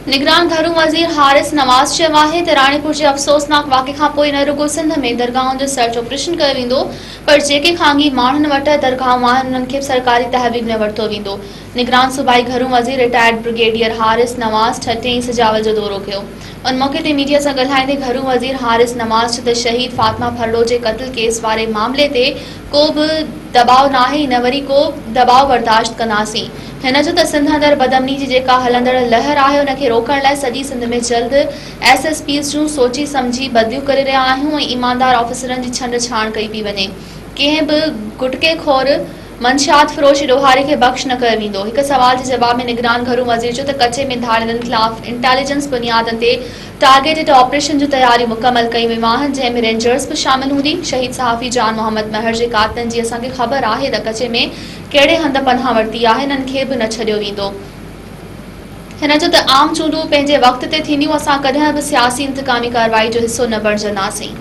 निगरान घरू वज़ीर हारिस नवाज़ चयो आहे त राणीपुर जे अफ़सोसनाक वाक़े खां पोइ न रुगो सिंध में दरगाहुनि जो सर्च ऑपरेशन कयो वेंदो, पर जेके ख़ांगी माण्हुनि वटि दरगाहूं आहिनि उन्हनि खे सरकारी तहवील में वरितो वेंदो। निगरान सूबाई घरू वज़ीर रिटायर्ड ब्रिगेडियर हारिस नवाज़ ठटे सजावल जो दौरो कयो। उन मौक़े ते मीडिया सां ॻाल्हाईंदे घरू वज़ीर हारिस नवाज़ चयो त शहीद फातिमा फरडो जे क़त्ल केस वारे मामले ते को बि दबाव नाहे, न वरी को दबाव बर्दाश्त कंदासीं। हिन जो त सिंध अंदर बदअमनी जी जेका हलंदड़ लहर आहे उन खे रोकण लाइ सॼी सिंध में जल्द SSPs जूं सोची समझी बदिलियूं करे रहिया आहियूं ऐं ईमानदार ऑफिसरनि जी छंड छाण कई पई वञे। कंहिं बि गुटके खोर मंशियात फ़रोश ॾोहारे खे बख़्श न कयो वेंदो। हिक सवाल जे जवाब में निगरान घरू वज़ीर चयो त कचे में धाड़ियलनि ख़िलाफ़ इंटेलिजेंस बुनियादनि ते टारगेटेड ऑपरेशन जूं तयारियूं मुकमल कयूं वेयूं आहिनि, जंहिं में रेंजर्स बि शामिल हूंदी। शहीद सहाफ़ी जान मोहम्मद महर जे कातलनि जी असांखे ख़बर आहे त कचे में कहिड़े हंध पनाह वरिती आहे, इन्हनि खे बि न छॾियो वेंदो। हिन जो त आम चूंडूं पंहिंजे वक़्त ते थींदियूं, असां कॾहिं बि सियासी इंतकामी कार्रवाई जो हिसो न बणिजंदासीं।